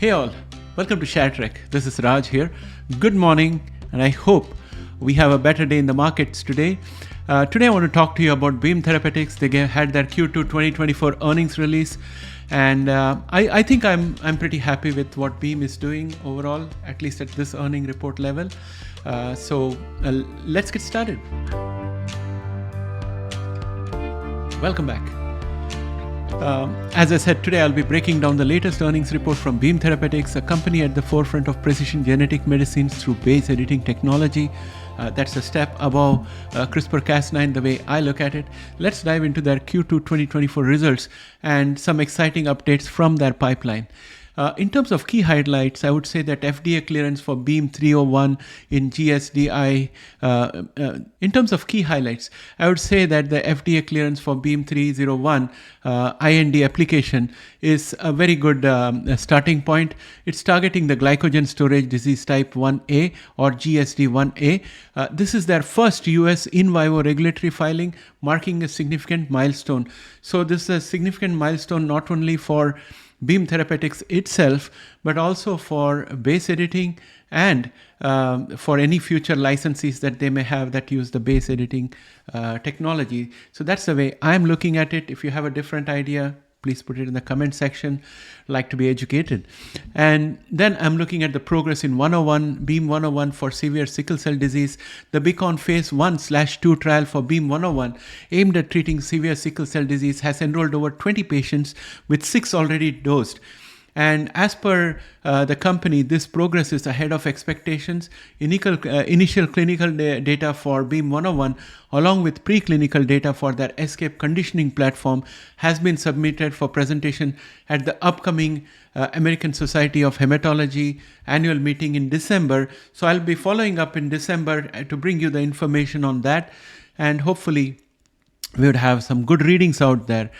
Hey all, welcome to ShareTreck. This is Raj here. Good morning, and I hope we have a better day in the markets today. Today I want to talk to you about Beam Therapeutics. They had their Q2 2024 earnings release, and I think I'm pretty happy with what Beam is doing overall, at least at this earning report level. So let's get started. Welcome back. As I said, today I'll be breaking down the latest earnings report from Beam Therapeutics, a company at the forefront of precision genetic medicines through base editing technology. That's a step above CRISPR-Cas9, the way I look at it. Let's dive into their Q2 2024 results and some exciting updates from their pipeline. In terms of key highlights, I would say that FDA clearance for Beam 301 in GSDI. In terms of key highlights, I would say that the FDA clearance for Beam 301 IND application is a very good starting point. It's targeting the glycogen storage disease type 1A or GSD1A. This is their first US in vivo regulatory filing, marking a significant milestone. So this is a significant milestone not only for Beam Therapeutics itself, but also for base editing and for any future licensees that they may have that use the base editing technology. So that's the way I'm looking at it. If you have a different idea, please put it in the comment section. Like to be educated. And then I'm looking at the progress in 101, Beam 101 for severe sickle cell disease. The Beacon phase 1/2 trial for Beam 101 aimed at treating severe sickle cell disease has enrolled over 20 patients with 6 already dosed. And as per the company, this progress is ahead of expectations. Initial clinical data for Beam 101, along with preclinical data for their ESCAPE conditioning platform, has been submitted for presentation at the upcoming American Society of Hematology annual meeting in December. So I'll be following up in December to bring you the information on that. And hopefully we would have some good readings out there.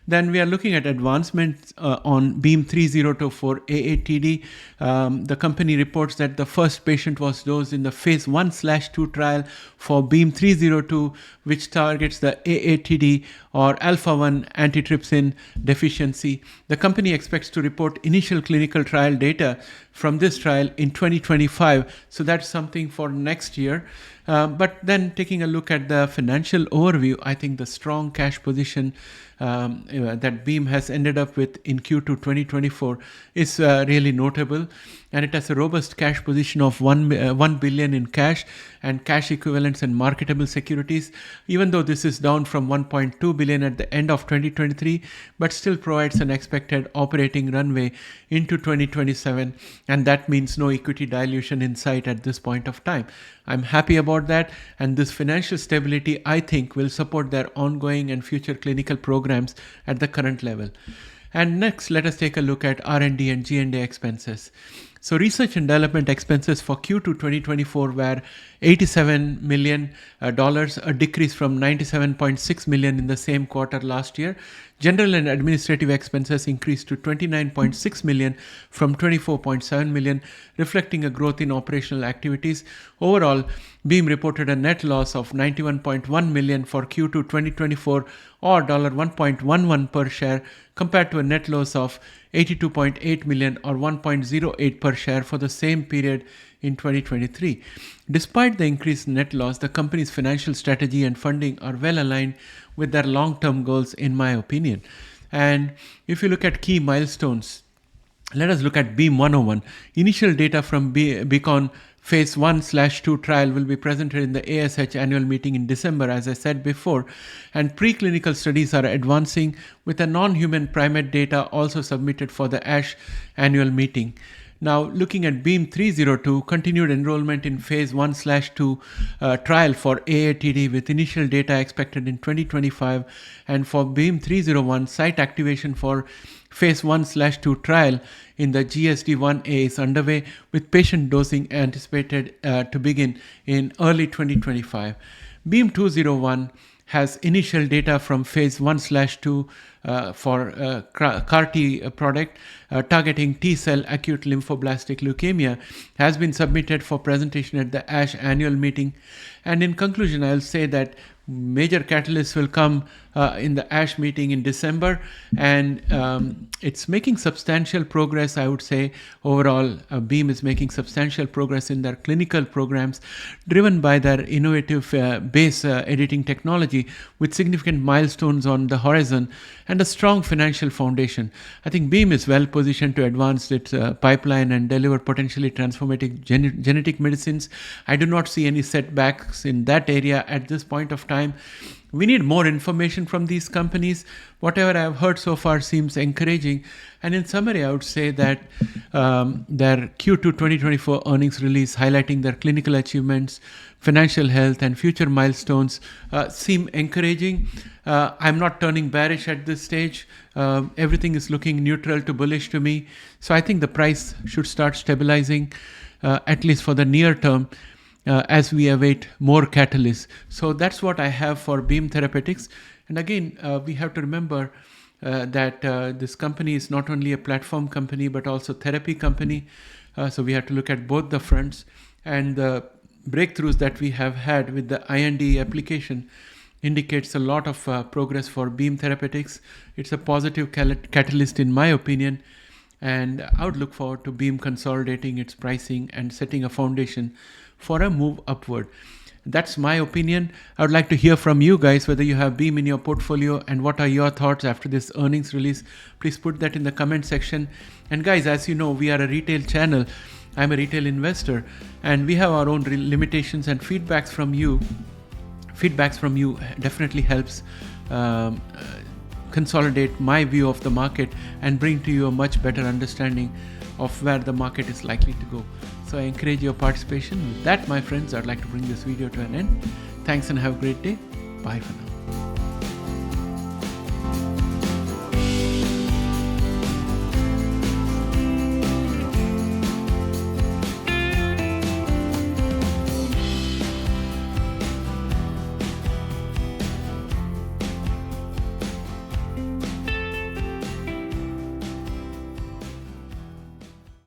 Then we are looking at advancements on Beam 302 for AATD. The company reports that the first patient was dosed in the phase 1/2 trial for Beam 302, which targets the AATD or alpha-1 antitrypsin deficiency. The company expects to report initial clinical trial data from this trial in 2025. So that's something for next year. But then taking a look at the financial overview, I think the strong cash position that Beam has ended up with in Q2 2024 is really notable. And it has a robust cash position of $1 billion in cash and cash equivalents and marketable securities, even though this is down from $1.2 billion at the end of 2023, but still provides an expected operating runway into 2027. And that means no equity dilution in sight at this point of time. I'm happy about that. And this financial stability, I think, will support their ongoing and future clinical programs at the current level. And next, let us take a look at R&D and G&A expenses. So research and development expenses for Q2 2024 were $87 million, a decrease from $97.6 million in the same quarter last year. General and administrative expenses increased to $29.6 million from $24.7 million, reflecting a growth in operational activities. Overall, Beam reported a net loss of $91.1 million for Q2 2024 or $1.11 per share, compared to a net loss of $82.8 million or $1.08 per share for the same period in 2023. Despite the increased net loss, the company's financial strategy and funding are well aligned with their long-term goals, in my opinion. And if you look at key milestones, let us look at Beam 101. Initial data from Beacon phase 1/2 trial will be presented in the ASH annual meeting in December, as I said before, and preclinical studies are advancing with a non-human primate data also submitted for the ASH annual meeting. Now, looking at Beam 302, continued enrollment in phase 1/2 trial for AATD with initial data expected in 2025, and for Beam 301, site activation for phase 1/2 trial in the GSD1A is underway, with patient dosing anticipated to begin in early 2025. Beam 201 has initial data from phase 1/2 for CAR-T product targeting T-cell acute lymphoblastic leukemia has been submitted for presentation at the ASH annual meeting. And in conclusion, I'll say that major catalysts will come in the ASH meeting in December, and it's making substantial progress. I would say overall, Beam is making substantial progress in their clinical programs, driven by their innovative base editing technology with significant milestones on the horizon and a strong financial foundation. I think Beam is well positioned to advance its pipeline and deliver potentially transformative genetic medicines. I do not see any setbacks in that area at this point of time. We need more information from these companies. Whatever I've heard so far seems encouraging. And in summary, I would say that their Q2 2024 earnings release highlighting their clinical achievements, financial health, and future milestones seem encouraging. I'm not turning bearish at this stage. Everything is looking neutral to bullish to me. So I think the price should start stabilizing, at least for the near term, as we await more catalysts. So that's what I have for Beam Therapeutics. And again, we have to remember that this company is not only a platform company, but also therapy company. So we have to look at both the fronts, and the breakthroughs that we have had with the IND application indicates a lot of progress for Beam Therapeutics. It's a positive catalyst in my opinion. And I would look forward to Beam consolidating its pricing and setting a foundation for a move upward. That's my opinion. I would like to hear from you guys whether you have Beam in your portfolio and what are your thoughts after this earnings release. Please put that in the comment section. And guys, as you know, we are a retail channel. I'm a retail investor, and we have our own limitations, and feedbacks from you definitely helps consolidate my view of the market and bring to you a much better understanding of where the market is likely to go. So I encourage your participation. With that, my friends, I'd like to bring this video to an end. Thanks and have a great day. Bye for now.